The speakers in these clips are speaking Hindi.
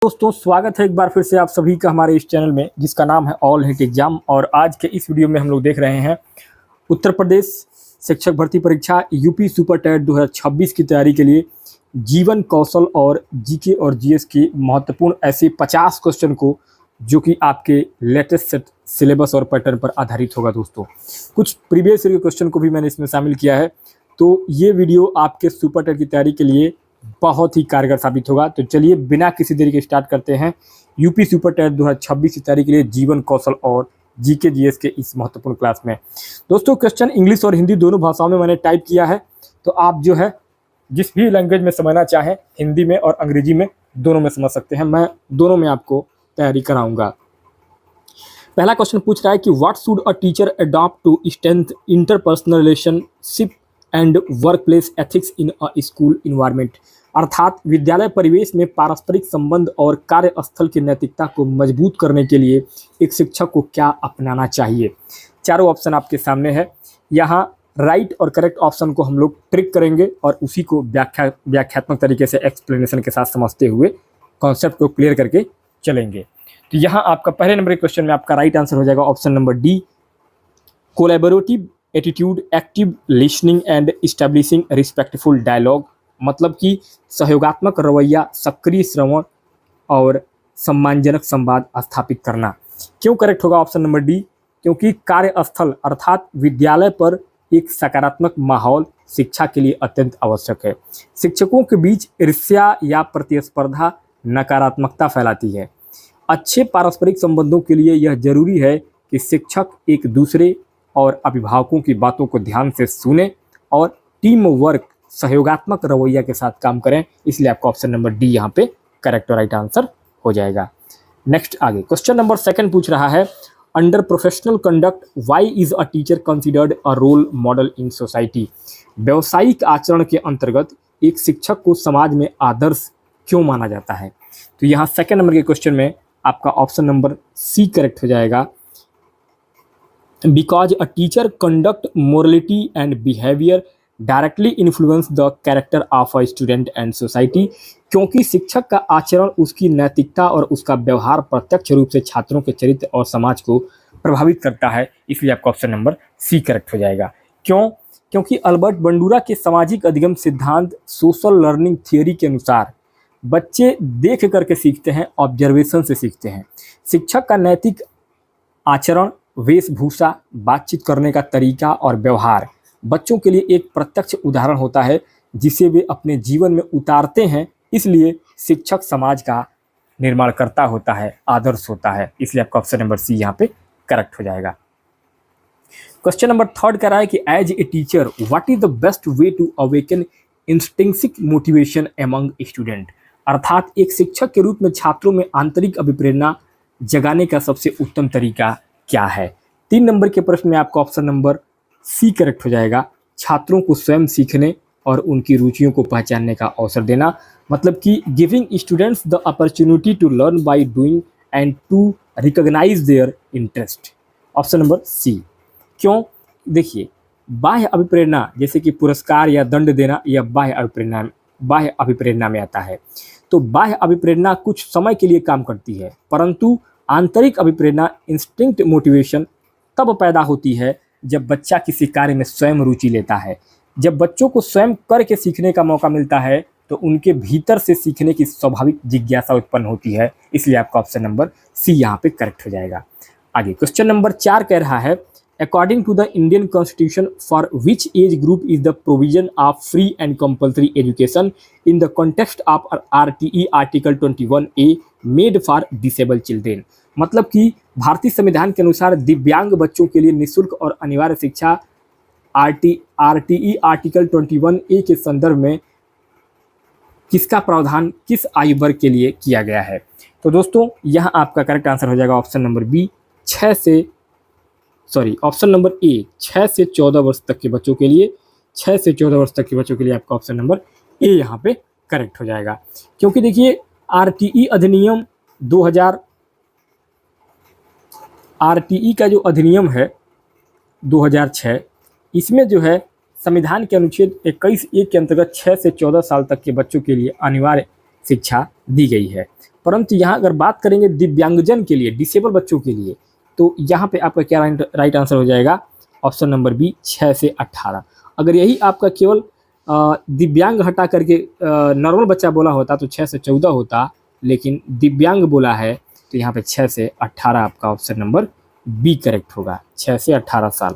दोस्तों स्वागत है एक बार फिर से आप सभी का हमारे इस चैनल में जिसका नाम है ऑल हिट एग्जाम। और आज के इस वीडियो में हम लोग देख रहे हैं उत्तर प्रदेश शिक्षक भर्ती परीक्षा यूपी सुपर टेट 2026 की तैयारी के लिए जीवन कौशल और जीके और जीएस के महत्वपूर्ण ऐसे 50 क्वेश्चन को जो कि आपके लेटेस्ट सेट सिलेबस और पैटर्न पर आधारित होगा। दोस्तों कुछ प्रीवियस ईयर के क्वेश्चन को भी मैंने इसमें शामिल किया है, तो ये वीडियो आपके सुपर टेट की तैयारी के लिए बहुत ही कारगर साबित होगा। तो चलिए बिना किसी देरी के स्टार्ट करते हैं यूपी सुपर टेट 2026 की तैयारी के लिए जीवन कौशल और जीके जीएस के इस महत्वपूर्ण क्लास में। दोस्तों क्वेश्चन इंग्लिश और हिंदी दोनों भाषाओं में मैंने टाइप किया है, तो आप जो है जिस भी लैंग्वेज में समझना चाहें हिंदी में और अंग्रेजी में दोनों में समझ सकते हैं। मैं दोनों में आपको तैयारी कराऊंगा। पहला क्वेश्चन पूछ रहा है कि what should a teacher adopt to strength interpersonal relationship and work place ethics in a school environment. अर्थात विद्यालय परिवेश में पारस्परिक संबंध और कार्यस्थल की नैतिकता को मजबूत करने के लिए एक शिक्षक को क्या अपनाना चाहिए। चारों ऑप्शन आपके सामने है। यहाँ राइट और करेक्ट ऑप्शन को हम लोग ट्रिक करेंगे और उसी को व्याख्यात्मक तरीके से एक्सप्लेनेशन के साथ समझते हुए कॉन्सेप्ट को क्लियर करके चलेंगे। तो यहाँ आपका पहले नंबर के क्वेश्चन में आपका राइट आंसर हो जाएगा option number D, collaborative attitude, active listening and establishing respectful dialogue. मतलब कि सहयोगात्मक रवैया, सक्रिय श्रवण और सम्मानजनक संवाद स्थापित करना। क्यों करेक्ट होगा ऑप्शन नंबर डी? क्योंकि कार्यस्थल अर्थात विद्यालय पर एक सकारात्मक माहौल शिक्षा के लिए अत्यंत आवश्यक है। शिक्षकों के बीच ईर्ष्या या प्रतिस्पर्धा नकारात्मकता फैलाती है। अच्छे पारस्परिक संबंधों के लिए यह जरूरी है कि शिक्षक एक दूसरे और अभिभावकों की बातों को ध्यान से सुने और टीम वर्क सहयोगात्मक रवैया के साथ काम करें। इसलिए आपका ऑप्शन नंबर डी यहाँ पे करेक्ट और राइट आंसर हो जाएगा। नेक्स्ट आगे क्वेश्चन नंबर सेकंड पूछ रहा है, under professional conduct why is a teacher considered a role model in society. व्यवसायिक आचरण के अंतर्गत एक शिक्षक को समाज में आदर्श क्यों माना जाता है। तो यहाँ सेकंड नंबर के क्वेश्चन में आपका ऑप्शन नंबर सी करेक्ट हो जाएगा। Because a teacher conduct morality and behavior directly influence the character of a student and society। क्योंकि शिक्षक का आचरण, उसकी नैतिकता और उसका व्यवहार प्रत्यक्ष रूप से छात्रों के चरित्र और समाज को प्रभावित करता है। इसलिए आपका ऑप्शन नंबर सी करेक्ट हो जाएगा। क्यों? क्योंकि अल्बर्ट बंडूरा के सामाजिक अधिगम सिद्धांत सोशल लर्निंग थियोरी के अनुसार बच्चे देख करके सीखते हैं, ऑब्जर्वेशन से सीखते हैं। शिक्षक का नैतिक आचरण, वेशभूषा, बातचीत करने का तरीका और व्यवहार बच्चों के लिए एक प्रत्यक्ष उदाहरण होता है जिसे वे अपने जीवन में उतारते हैं। इसलिए शिक्षक समाज का निर्माणकर्ता होता है, आदर्श होता है। इसलिए आपका ऑप्शन नंबर सी यहाँ पे करेक्ट हो जाएगा। क्वेश्चन नंबर थर्ड कह रहा है कि as a teacher what is the best way to awaken instinctive motivation among student. अर्थात एक शिक्षक के रूप में छात्रों में आंतरिक अभिप्रेरणा जगाने का सबसे उत्तम तरीका क्या है। 3 नंबर के प्रश्न में आपका ऑप्शन नंबर सी करेक्ट हो जाएगा। छात्रों को स्वयं सीखने और उनकी रुचियों को पहचानने का अवसर देना। मतलब कि giving students the opportunity to learn by doing and to recognise their interest. Option number C. क्यों? देखिए, बाह्य अभिप्रेरणा जैसे कि पुरस्कार या दंड देना यह बाह्य अभिप्रेरणा में आता है। तो बाह्य अभिप्रेरणा कुछ समय के लिए काम करती है, परंतु आंतरिक अभिप्रेरणा इंस्टिंक्ट मोटिवेशन तब पैदा होती है जब बच्चा किसी कार्य में स्वयं रुचि लेता है। जब बच्चों को स्वयं करके सीखने का मौका मिलता है तो उनके भीतर से सीखने की स्वाभाविक जिज्ञासा उत्पन्न होती है। इसलिए आपका ऑप्शन नंबर सी यहाँ पे करेक्ट हो जाएगा। आगे क्वेश्चन नंबर 4 कह रहा है, according to the Indian constitution for which age group is the provision of free and compulsory education in the context of RTE article 21A made for disable children. मतलब कि भारतीय संविधान के अनुसार दिव्यांग बच्चों के लिए निःशुल्क और अनिवार्य शिक्षा आरटीई आर्टिकल 21A के संदर्भ में किसका प्रावधान किस आयु वर्ग के लिए किया गया है। तो दोस्तों यहाँ आपका करेक्ट आंसर हो जाएगा option number B, option number A 6 से 14 वर्ष तक के बच्चों के लिए। 6 से 14 वर्ष तक के बच्चों के लिए आपका ऑप्शन नंबर ए यहाँ पे करेक्ट हो जाएगा। क्योंकि देखिए आरटीई अधिनियम 2000 आरटीई का जो अधिनियम है 2006, इसमें जो है संविधान के अनुच्छेद 21(1) के अंतर्गत 6 से 14 साल तक के बच्चों के लिए अनिवार्य शिक्षा दी गई है। परंतु यहाँ अगर बात करेंगे दिव्यांगजन के लिए, डिसेबल बच्चों के लिए, तो यहाँ पे आपका क्या राइट आंसर हो जाएगा? ऑप्शन नंबर बी 6 से 18। अगर यही आपका केवल दिव्यांग हटा करके नॉर्मल बच्चा बोला होता तो 6 से 14 होता, लेकिन दिव्यांग बोला है तो यहाँ पे 6 से 18 आपका ऑप्शन नंबर बी करेक्ट होगा, 6 से 18 साल।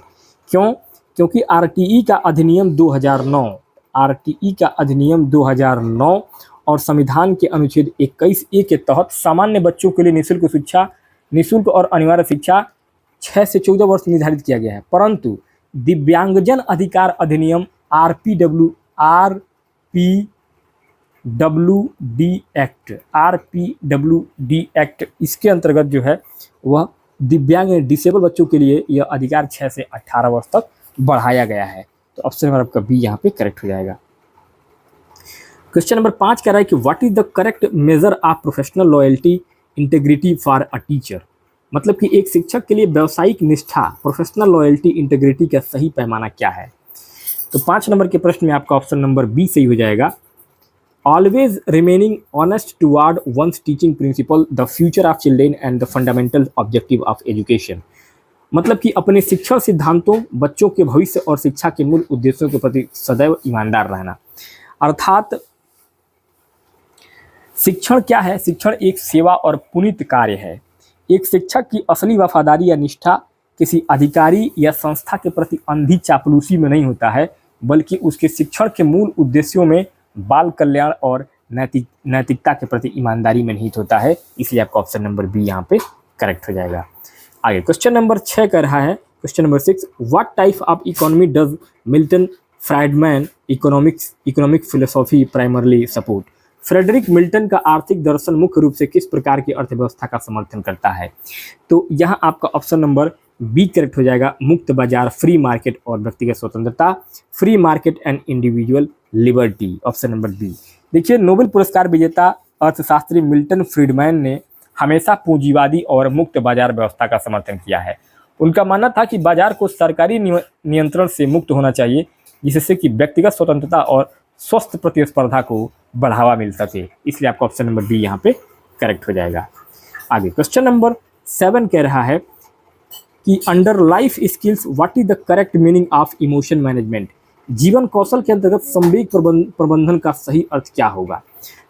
क्यों? क्योंकि आरटीई का अधिनियम 2009, आरटीई का अधिनियम 2009 और संविधान के अनुच्छेद 21A के तहत सामान्य बच्चों के लिए निःशुल्क और अनिवार्य शिक्षा 6 से 14 वर्ष निर्धारित किया गया है। परंतु दिव्यांगजन अधिकार अधिनियम आरपीडब्ल्यूडी एक्ट, इसके अंतर्गत जो है वह दिव्यांग डिसेबल बच्चों के लिए यह अधिकार 6 से 18 वर्ष तक बढ़ाया गया है। तो ऑप्शन नंबर आपका बी यहाँ पे करेक्ट हो जाएगा। क्वेश्चन नंबर 5 कह रहा है कि what is the correct measure of professional loyalty integrity for a teacher. मतलब कि एक शिक्षक के लिए व्यावसायिक निष्ठा, प्रोफेशनल लॉयल्टी इंटीग्रिटी का सही पैमाना क्या है? तो 5 नंबर के प्रश्न में आपका ऑप्शन नंबर बी सही हो जाएगा। Always remaining honest toward one's teaching principle, the future of children and the fundamental objective of education. मतलब कि अपने शिक्षण सिद्धांतों, बच्चों के भविष्य और शिक्षा के मूल उद्देश्यों के प्रति सदैव ईमानदार रहना। अर्थात शिक्षण क्या है? शिक्षण एक सेवा और पुनीत कार्य है। एक शिक्षक की असली वफादारी या निष्ठा किसी अधिकारी या संस्था के प्रति अंधी चापलूसी में नहीं होता है, बल्कि उसके शिक्षण के मूल उद्देश्यों में बाल कल्याण और नैतिकता के प्रति ईमानदारी में निहित होता है। इसलिए आपका ऑप्शन नंबर बी यहाँ पे करेक्ट हो जाएगा। आगे क्वेश्चन नंबर 6 कर रहा है, question number 6, what type of economy does Milton Friedman economic philosophy primarily support. Frederick Milton का आर्थिक दर्शन मुख्य रूप से किस प्रकार की अर्थव्यवस्था का समर्थन करता है? तो यहाँ आपका ऑप्शन नंबर बी करेक्ट हो जाएगा, मुक्त बाजार, फ्री मार्केट और व्यक्तिगत स्वतंत्रता, free market and individual liberty, option number B. देखिए, नोबेल पुरस्कार विजेता अर्थशास्त्री मिल्टन फ्रीडमैन ने हमेशा पूंजीवादी और मुक्त बाजार व्यवस्था का समर्थन किया है। उनका मानना था कि बाजार को सरकारी नियंत्रण से मुक्त होना चाहिए, जिससे कि व्यक्तिगत स्वतंत्रता और स्वस्थ प्रतिस्पर्धा को बढ़ावा मिल सके। इसलिए आपका ऑप्शन नंबर बी यहाँ पे करेक्ट हो जाएगा। आगे क्वेश्चन नंबर 7 कह रहा है कि under life skills what is the correct meaning of emotion management. जीवन कौशल के अंतर्गत संवेग प्रबंधन का सही अर्थ क्या होगा?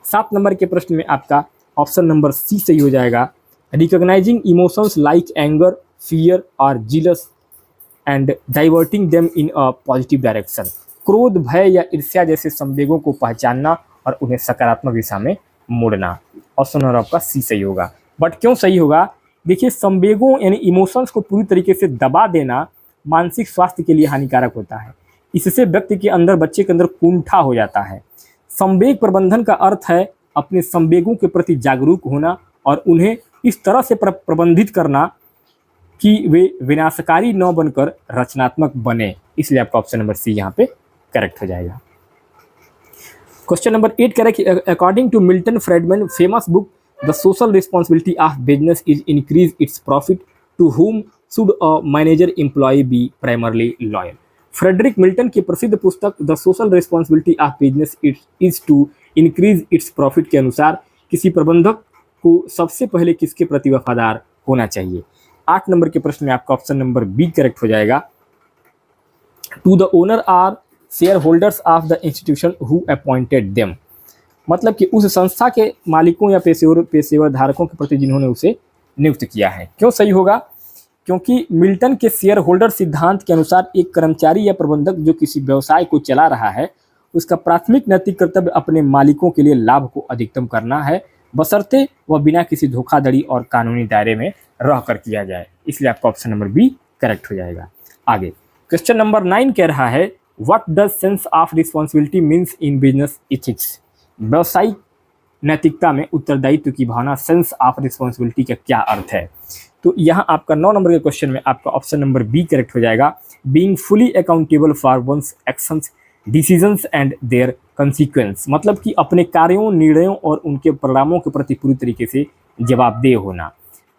7 नंबर के प्रश्न में आपका ऑप्शन नंबर सी सही हो जाएगा। Recognising emotions like anger, fear और jealous and diverting them in a positive direction. क्रोध, भय या ईर्ष्या जैसे संवेगों को पहचानना और उन्हें सकारात्मक दिशा में मोड़ना। ऑप्शन नंबर आपका सी सही होगा। बट क्यों सही होगा? देखिए, संवेगों यानी इमोशंस को पूरी तरीके से दबा देना मानसिक स्वास्थ्य के लिए हानिकारक होता है। इससे व्यक्ति के अंदर, बच्चे के अंदर कुंठा हो जाता है। संवेग प्रबंधन का अर्थ है अपने संवेगों के प्रति जागरूक होना और उन्हें इस तरह से प्रबंधित करना कि वे विनाशकारी न बनकर रचनात्मक बने। इसलिए आपका ऑप्शन नंबर सी यहाँ पे करेक्ट हो जाएगा। क्वेश्चन नंबर 8 कह रहा है कि according to Milton Friedman famous book the social responsibility of business is increase its profit, to whom should a manager employ be primarily loyal. Frederick Milton की प्रसिद्ध पुस्तक the social responsibility of business is to increase its profit के अनुसार किसी प्रबंधक को सबसे पहले किसके प्रति वफादार होना चाहिए? 8 नंबर के प्रश्न में आपका ऑप्शन नंबर बी करेक्ट हो जाएगा। To the owner or shareholders of the institution who appointed them. मतलब कि उस संस्था के मालिकों या पेशेवर धारकों के प्रति जिन्होंने उसे नियुक्त किया है। क्यों सही होगा? क्योंकि मिल्टन के शेयर होल्डर सिद्धांत के अनुसार एक कर्मचारी या प्रबंधक जो किसी व्यवसाय को चला रहा है, उसका प्राथमिक नैतिक कर्तव्य अपने मालिकों के लिए लाभ को अधिकतम करना है, बशर्ते वह बिना किसी धोखाधड़ी और कानूनी दायरे में रहकर किया जाए। इसलिए आपका ऑप्शन नंबर बी करेक्ट हो जाएगा। आगे क्वेश्चन नंबर 9 कह रहा है what does sense of responsibility means in business ethics. व्यवसायिक नैतिकता में उत्तरदायित्व की भावना, सेंस ऑफ रिस्पॉन्सिबिलिटी का क्या अर्थ है? तो यहाँ आपका 9 नंबर के क्वेश्चन में आपका ऑप्शन नंबर बी करेक्ट हो जाएगा। Being fully accountable for one's actions, decisions and their consequence. मतलब कि अपने कार्यों, निर्णयों और उनके परिणामों के प्रति पूरी तरीके से जवाबदेह होना।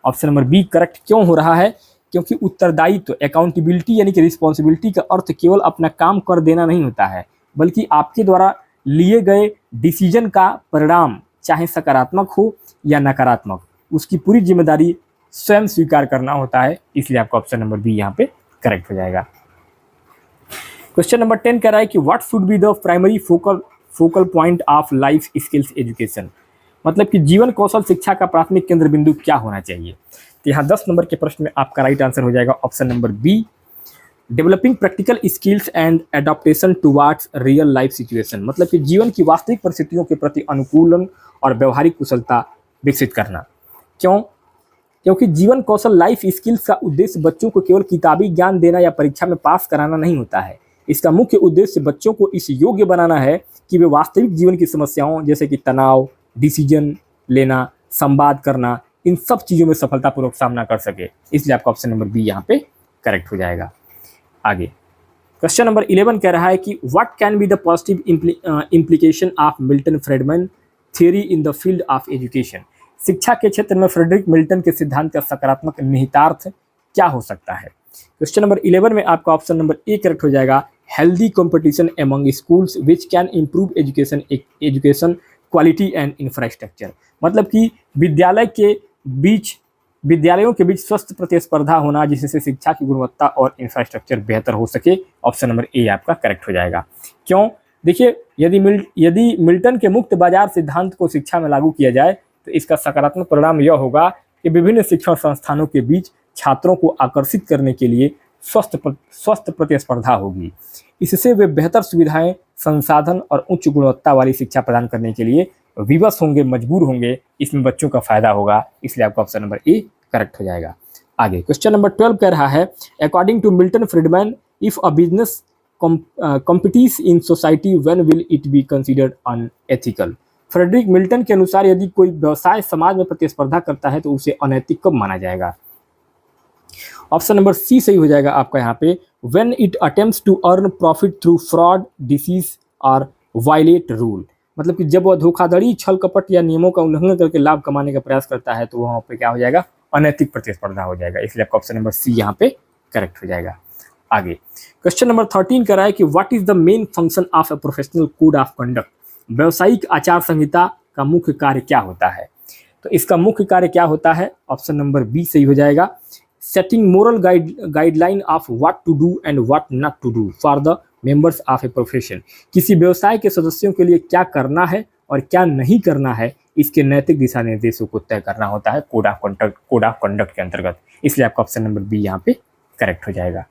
ऑप्शन नंबर बी करेक्ट क्यों हो रहा है? क्योंकि उत्तरदायित्व, अकाउंटेबिलिटी यानी कि रिस्पॉन्सिबिलिटी का अर्थ केवल अपना काम कर देना नहीं होता है, बल्कि आपके द्वारा लिए गए डिसीजन का परिणाम, चाहे सकारात्मक हो या नकारात्मक, उसकी पूरी जिम्मेदारी स्वयं स्वीकार करना होता है। इसलिए आपका ऑप्शन नंबर बी यहाँ पे करेक्ट हो जाएगा। क्वेश्चन नंबर 10 कह रहा है कि what should be the primary focal point of life skills education, मतलब कि जीवन कौशल शिक्षा का प्राथमिक केंद्र बिंदु क्या होना चाहिए। तो यहाँ 10 नंबर के प्रश्न में आपका राइट आंसर हो जाएगा option number B, developing practical skills and adaptation towards real life situation, मतलब कि जीवन की वास्तविक परिस्थितियों के प्रति अनुकूलन और व्यवहारिक कुशलता विकसित करना। क्योंकि जीवन कौशल लाइफ स्किल्स का उद्देश्य बच्चों को केवल किताबी ज्ञान देना या परीक्षा में पास कराना नहीं होता है। इसका मुख्य उद्देश्य बच्चों को इस योग्य बनाना है कि वे वास्तविक जीवन की समस्याओं जैसे कि तनाव, डिसीजन लेना, संवाद करना, इन सब चीज़ों में सफलतापूर्वक सामना कर सके। इसलिए आपका ऑप्शन नंबर बी यहाँ पे करेक्ट हो जाएगा। आगे क्वेश्चन नंबर 11 कह रहा है कि what can be the positive implication of Milton Friedman theory in the field of education, शिक्षा के क्षेत्र में फ्रेडरिक मिल्टन के सिद्धांत का सकारात्मक निहितार्थ क्या हो सकता है। क्वेश्चन नंबर 11 में आपका ऑप्शन नंबर ए करेक्ट हो जाएगा, healthy competition among schools which can improve education quality and infrastructure, मतलब कि विद्यालयों के बीच स्वस्थ प्रतिस्पर्धा होना जिससे शिक्षा की गुणवत्ता और इंफ्रास्ट्रक्चर बेहतर हो सके। ऑप्शन नंबर ए आपका करेक्ट हो जाएगा। क्यों? देखिए, यदि मिल्टन के मुक्त बाजार सिद्धांत को शिक्षा में लागू किया जाए तो इसका सकारात्मक परिणाम यह होगा कि विभिन्न शिक्षण संस्थानों के बीच छात्रों को आकर्षित करने के लिए स्वस्थ प्रतिस्पर्धा होगी। इससे वे बेहतर सुविधाएं, संसाधन और उच्च गुणवत्ता वाली शिक्षा प्रदान करने के लिए विवश होंगे, मजबूर होंगे। इसमें बच्चों का फायदा होगा। इसलिए आपका ऑप्शन नंबर ए करेक्ट हो जाएगा। आगे क्वेश्चन नंबर 12 कह रहा है, according to Milton Friedman if a business competes in society when will it be considered unethical, Frederick Milton के अनुसार यदि कोई व्यवसाय समाज में प्रतिस्पर्धा करता है तो उसे अनैतिक कब माना जाएगा। ऑप्शन नंबर सी सही हो जाएगा आपका यहाँ पे, when it attempts to earn profit through fraud, deceit और वायलेट रूल, मतलब कि जब वह धोखाधड़ी, छल कपट या नियमों का उल्लंघन करके लाभ कमाने का प्रयास करता है तो वहाँ पे क्या हो जाएगा, अनैतिक प्रतिस्पर्धा हो जाएगा। इसलिए आपका ऑप्शन नंबर सी यहाँ पे करेक्ट हो जाएगा। आगे क्वेश्चन नंबर 13 कह रहा है कि what is the main function of a professional code of conduct, व्यावसायिक आचार संहिता का मुख्य कार्य क्या होता है। तो इसका मुख्य कार्य क्या होता है, ऑप्शन नंबर बी सही हो जाएगा, setting moral guideline of what to do and what not to do for the members of a profession, किसी व्यवसाय के सदस्यों के लिए क्या करना है और क्या नहीं करना है, इसके नैतिक दिशा निर्देशों को तय करना होता है कोड ऑफ कंडक्ट के अंतर्गत। इसलिए आपका ऑप्शन नंबर बी यहाँ पे करेक्ट हो जाएगा।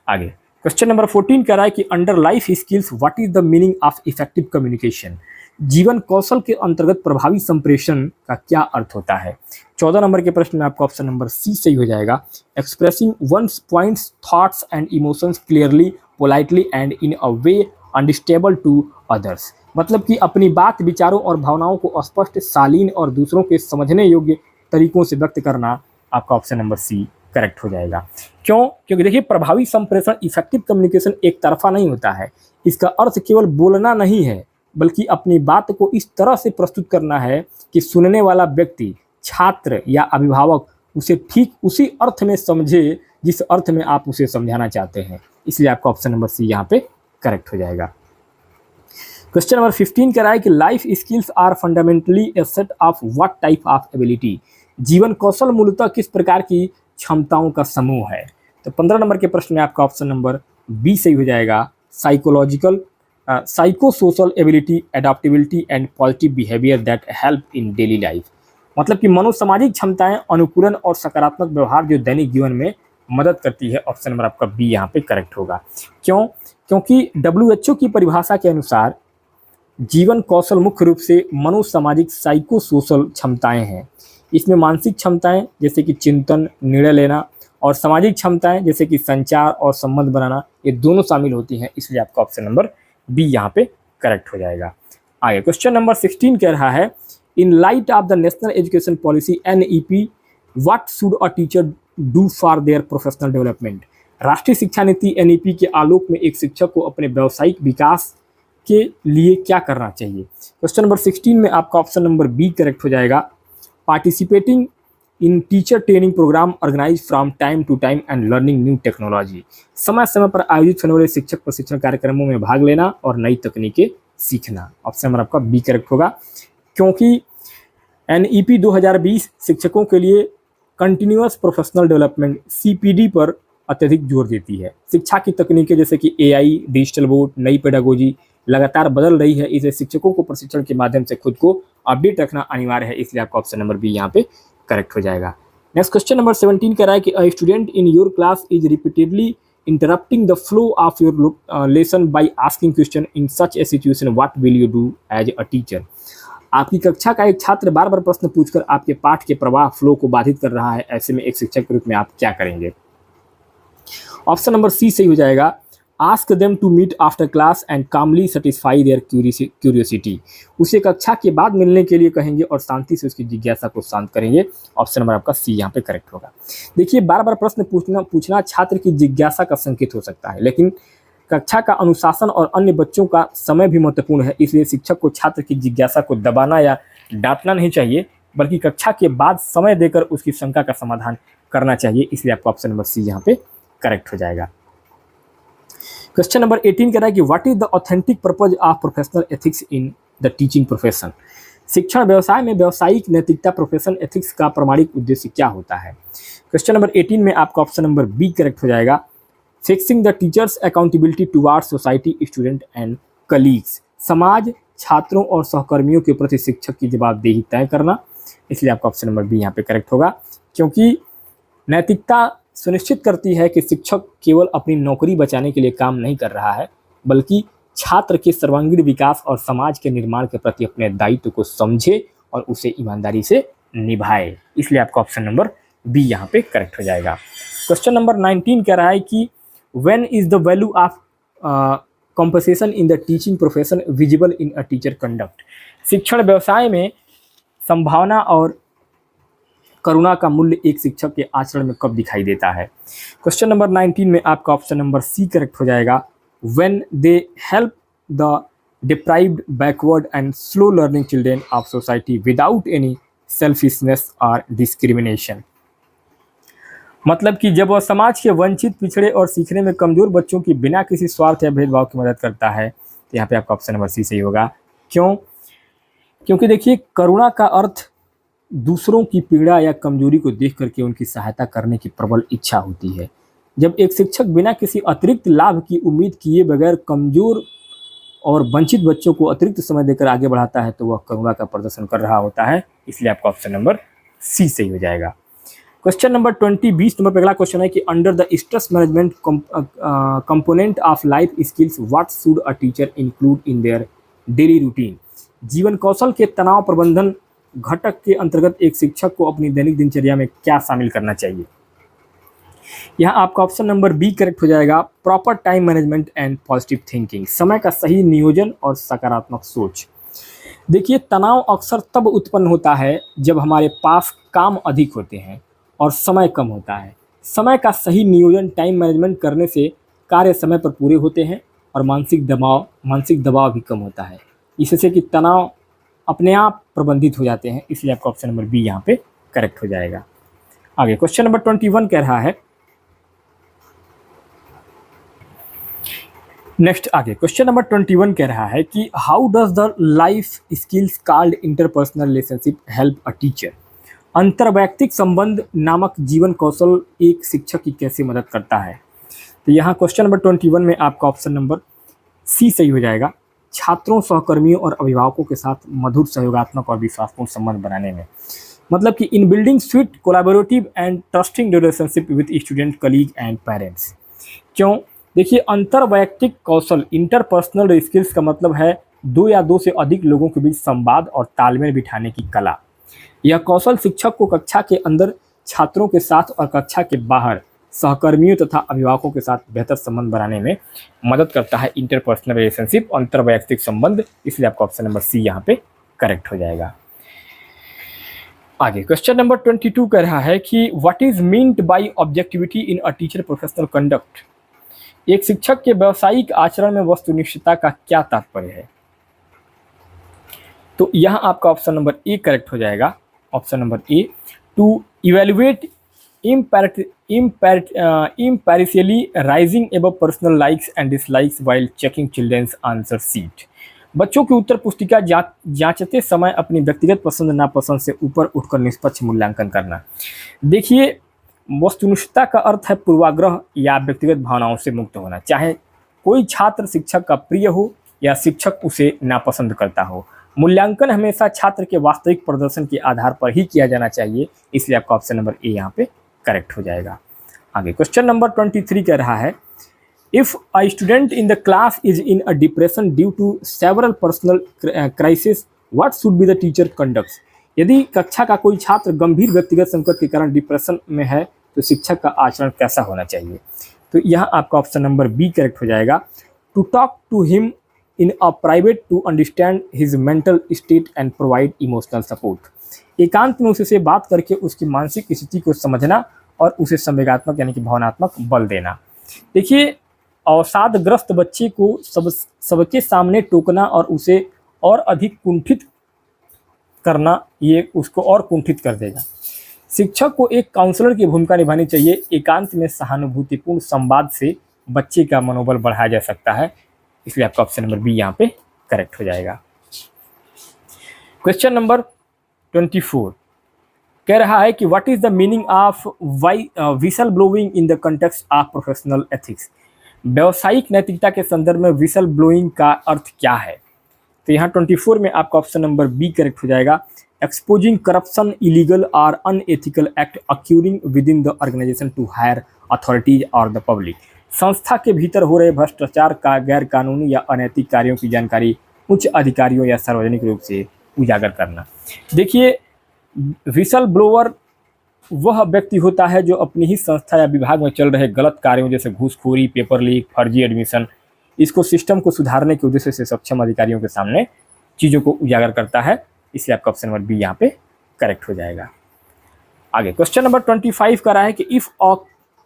आगे क्वेश्चन नंबर 14 कह रहा है कि under life skills what is the meaning of effective communication, जीवन कौशल के अंतर्गत प्रभावी संप्रेषण का क्या अर्थ होता है। 14 नंबर के प्रश्न में आपका ऑप्शन नंबर सी सही हो जाएगा, expressing one's points, thoughts and emotions clearly, politely and in a way understandable to others, मतलब कि अपनी बात, विचारों और भावनाओं को स्पष्ट, शालीन और दूसरों के समझने योग्य तरीकों से व्यक्त करना। आपका ऑप्शन नंबर सी करेक्ट हो जाएगा। क्यों? क्योंकि देखिए, प्रभावी संप्रेषण, इफेक्टिव कम्युनिकेशन एक तरफा नहीं होता है। इसका अर्थ केवल बोलना नहीं है बल्कि अपनी बात को इस तरह से प्रस्तुत करना है कि सुनने वाला व्यक्ति, छात्र या अभिभावक उसे ठीक उसी अर्थ में समझे जिस अर्थ में आप उसे समझाना चाहते हैं। इसलिए आपका ऑप्शन नंबर सी यहाँ पे करेक्ट हो जाएगा। क्वेश्चन नंबर 15 कह रहा है कि life skills are fundamentally a set of what type of ability, जीवन कौशल मूलतः किस प्रकार की क्षमताओं का समूह है। तो 15 नंबर के प्रश्न में आपका ऑप्शन नंबर बी सही हो जाएगा, psychosocial ability, adaptability and positive behaviour that help in daily life, मतलब कि मनोसामाजिक क्षमताएं, अनुकूलन और सकारात्मक व्यवहार जो दैनिक जीवन में मदद करती है। ऑप्शन नंबर आपका बी यहाँ पे करेक्ट होगा। क्यों? क्योंकि WHO की परिभाषा के अनुसार जीवन कौशल मुख्य रूप से मनोसामाजिक साइकोसोशल क्षमताएं हैं। इसमें मानसिक क्षमताएं जैसे कि चिंतन, निर्णय लेना, और सामाजिक क्षमताएं जैसे कि संचार और संबंध बनाना, ये दोनों शामिल होती हैं। इसलिए आपका ऑप्शन नंबर बी यहाँ पे करेक्ट हो जाएगा। आगे क्वेश्चन नंबर 16 कह रहा है, in light of the national education policy NEP what should a teacher do for their professional development, राष्ट्रीय शिक्षा नीति NEP के आलोक में एक शिक्षक को अपने व्यावसायिक विकास के लिए क्या करना चाहिए। क्वेश्चन नंबर 16 में आपका ऑप्शन नंबर बी करेक्ट हो जाएगा, participating in teacher training program organise from time to time and learning new technology, समय समय पर आयोजित होने वाले शिक्षक प्रशिक्षण कार्यक्रमों में भाग लेना और नई तकनीकें सीखना। ऑप्शन नंबर आपका बी करेक्ट होगा। क्योंकि NEP 2020 शिक्षकों के लिए कंटिन्यूअस प्रोफेशनल डेवलपमेंट CPD पर अत्यधिक जोर देती है। शिक्षा की तकनीकें जैसे कि AI, डिजिटल बोर्ड, नई पेडागोजी लगातार बदल रही है, इसलिए शिक्षकों को प्रशिक्षण के माध्यम से खुद को अपडेट रखना अनिवार्य है, इसलिए आपका ऑप्शन नंबर बी यहाँ पे करेक्ट हो जाएगा। नेक्स्ट क्वेश्चन नंबर 17 कह रहा है कि a student in your class is repeatedly interrupting the flow of your lesson by asking question in such a situation what will you do as a teacher. आपकी कक्षा का एक छात्र बार बार प्रश्न पूछकर आपके पाठ के प्रवाह फ्लो को बाधित कर रहा है, ऐसे में एक शिक्षक के रूप में आप क्या करेंगे? ऑप्शन नंबर सी सही हो जाएगा। Ask them to meet after class and calmly satisfy their curiosity. उसे कक्षा के बाद मिलने के लिए कहेंगे और शांति से उसकी जिज्ञासा को शांत करेंगे। ऑप्शन नंबर आपका सी यहाँ पे करेक्ट होगा। देखिए, बार बार प्रश्न पूछना छात्र की जिज्ञासा का संकेत हो सकता है, लेकिन कक्षा का अनुशासन और अन्य बच्चों का समय भी महत्वपूर्ण है, इसलिए शिक्षक को छात्र की जिज्ञासा को दबाना या डांटना नहीं चाहिए, बल्कि कक्षा के बाद समय देकर उसकी शंका का समाधान करना चाहिए, इसलिए आपका ऑप्शन नंबर सी यहाँ पे करेक्ट हो जाएगा। क्वेश्चन नंबर 18 कह रहा है कि what is the authentic purpose of professional ethics in the teaching profession. शिक्षण व्यवसाय में व्यावसायिक नैतिकता प्रोफेशनल एथिक्स का प्रामाणिक उद्देश्य क्या होता है? क्वेश्चन नंबर 18 में आपका ऑप्शन नंबर बी करेक्ट हो जाएगा। Fixing the teachers accountability towards society, student and colleagues. समाज, छात्रों और सहकर्मियों के प्रति शिक्षक की जवाबदेही तय करना, इसलिए आपका ऑप्शन नंबर बी यहाँ पे करेक्ट होगा, क्योंकि नैतिकता सुनिश्चित करती है कि शिक्षक केवल अपनी नौकरी बचाने के लिए काम नहीं कर रहा है, बल्कि छात्र के सर्वांगीण विकास और समाज के निर्माण के प्रति अपने दायित्व को समझे और उसे ईमानदारी से निभाए, इसलिए आपका ऑप्शन नंबर बी यहाँ पे करेक्ट हो जाएगा। क्वेश्चन नंबर 19 कह रहा है कि when is the value of compensation in the teaching profession visible in a teacher conduct. शिक्षण व्यवसाय में संभावना और करुणा का मूल्य एक शिक्षक के आचरण में कब दिखाई देता है? क्वेश्चन नंबर 19 में आपका ऑप्शन नंबर सी करेक्ट हो जाएगा। When they help the deprived, backward and slow learning children of society without any selfishness और डिस्क्रिमिनेशन। मतलब कि जब वह समाज के वंचित, पिछड़े और सीखने में कमजोर बच्चों की बिना किसी स्वार्थ या भेदभाव की मदद करता है, तो यहाँ पे आपका ऑप्शन नंबर सी सही होगा। क्यों? क्योंकि देखिए, करुणा का अर्थ दूसरों की पीड़ा या कमजोरी को देख करके उनकी सहायता करने की प्रबल इच्छा होती है। जब एक शिक्षक बिना किसी अतिरिक्त लाभ की उम्मीद किए बगैर कमजोर और वंचित बच्चों को अतिरिक्त समय देकर आगे बढ़ाता है, तो वह करुणा का प्रदर्शन कर रहा होता है, इसलिए आपका ऑप्शन नंबर सी सही हो जाएगा। क्वेश्चन नंबर 20 नंबर पर अगला क्वेश्चन है कि under the stress management component of life skills what should a teacher include in their daily routine. जीवन कौशल के तनाव प्रबंधन घटक के अंतर्गत एक शिक्षक को अपनी दैनिक दिनचर्या में क्या शामिल करना चाहिए? यहाँ आपका ऑप्शन नंबर बी करेक्ट हो जाएगा। Proper time management and positive thinking. समय का सही नियोजन और सकारात्मक सोच। देखिए, तनाव अक्सर तब उत्पन्न होता है जब हमारे पास काम अधिक होते हैं और समय कम होता है। समय का सही नियोजन, टाइम मैनेजमेंट करने से कार्य समय पर पूरे होते हैं और मानसिक दबाव भी कम होता है, इससे कि तनाव अपने आप प्रबंधित हो जाते हैं, इसलिए आपका ऑप्शन नंबर बी यहाँ पे करेक्ट हो जाएगा। आगे क्वेश्चन नंबर 21 कह रहा है, नेक्स्ट आगे क्वेश्चन नंबर 21 कह रहा है कि how does the life skills called interpersonal relationship help a teacher. अंतर्वैयक्तिक संबंध नामक जीवन कौशल एक शिक्षक की कैसे मदद करता है? तो यहाँ क्वेश्चन नंबर 21 में आपका ऑप्शन नंबर सी सही हो जाएगा। छात्रों, सहकर्मियों और अभिभावकों के साथ मधुर, सहयोगात्मक और विश्वासपूर्ण संबंध बनाने में, मतलब कि इन building sweet, collaborative and trusting relationship with student, colleague and parents. क्यों? देखिए, अंतर्वैयक्तिक कौशल, इंटरपर्सनल स्किल्स का मतलब है दो या दो से अधिक लोगों के बीच संवाद और तालमेल बिठाने की कला। यह कौशल शिक्षक को कक्षा के अंदर छात्रों के साथ और कक्षा के बाहर सहकर्मियों तथा अभिभावकों के साथ बेहतर संबंध बनाने में मदद करता है। इंटरपर्सनल रिलेशनशिप, अंतर्वैयक्तिक संबंध, इसलिए आपका ऑप्शन नंबर सी यहाँ पे करेक्ट हो जाएगा। आगे क्वेश्चन नंबर 22 कह रहा है कि what is meant by objectivity in a teacher professional conduct. एक शिक्षक के व्यावसायिक आचरण में वस्तुनिष्ठता का क्या तात्पर्य है? तो यहाँ आपका ऑप्शन नंबर ए करेक्ट हो जाएगा। Option number A, to evaluate impartially rising above personal likes and dislikes while checking children's answer sheet। बच्चों की उत्तर पुस्तिका जांचते समय अपनी व्यक्तिगत पसंद नापसंद से ऊपर उठकर निष्पक्ष मूल्यांकन करना। देखिए, वस्तुनिष्ठता का अर्थ है पूर्वाग्रह या व्यक्तिगत भावनाओं से मुक्त होना। चाहे कोई छात्र शिक्षक का प्रिय हो या शिक्षक उसे नापसंद करता हो, मूल्यांकन हमेशा छात्र के वास्तविक प्रदर्शन के आधार पर ही किया जाना चाहिए। इसलिए आपका ऑप्शन नंबर ए यहाँ पे करेक्ट हो जाएगा। आगे क्वेश्चन नंबर 23 कह रहा है, if a student in the class is in a depression due to several personal crisis, what should be the teacher conducts. यदि कक्षा का कोई छात्र गंभीर व्यक्तिगत संकट के कारण डिप्रेशन में है तो शिक्षक का आचरण कैसा होना चाहिए। तो यहाँ आपका ऑप्शन नंबर बी करेक्ट हो जाएगा। To talk to him in a private to understand his mental state and provide emotional support. एकांत में उससे बात करके उसकी मानसिक स्थिति को समझना और उसे संवेगात्मक यानी कि भावनात्मक बल देना। देखिए, अवसादग्रस्त बच्चे को सबके सामने टोकना और उसे और अधिक कुंठित करना, ये उसको और कुंठित कर देगा। शिक्षक को एक काउंसलर की भूमिका निभानी चाहिए। एकांत में सहानुभूतिपूर्ण संवाद से बच्चे का मनोबल बढ़ाया जा सकता है। इसलिए आपका ऑप्शन नंबर बी यहाँ पे करेक्ट हो जाएगा। क्वेश्चन नंबर 24 कह रहा है कि what is the meaning of whistle blowing in the context of professional ethics. व्यावसायिक नैतिकता के संदर्भ में विसल ब्लोइंग का अर्थ क्या है। तो यहाँ 24 में आपका ऑप्शन नंबर बी करेक्ट हो जाएगा। एक्सपोजिंग करप्शन, इलीगल और unethical act occurring within the organisation to higher authorities और द पब्लिक। संस्था के भीतर हो रहे भ्रष्टाचार का गैर कानूनी या अनैतिक कार्यों की जानकारी उच्च अधिकारियों या सार्वजनिक रूप से उजागर करना। देखिए, विसल ब्लोअर वह व्यक्ति होता है जो अपनी ही संस्था या विभाग में चल रहे गलत कार्यों जैसे घूसखोरी, पेपर लीक, फर्जी एडमिशन, इसको सिस्टम को सुधारने के उद्देश्य से सक्षम अधिकारियों के सामने चीज़ों को उजागर करता है। इसलिए आपका ऑप्शन नंबर बी यहाँ पे करेक्ट हो जाएगा। आगे क्वेश्चन नंबर 25 का रहा है कि if a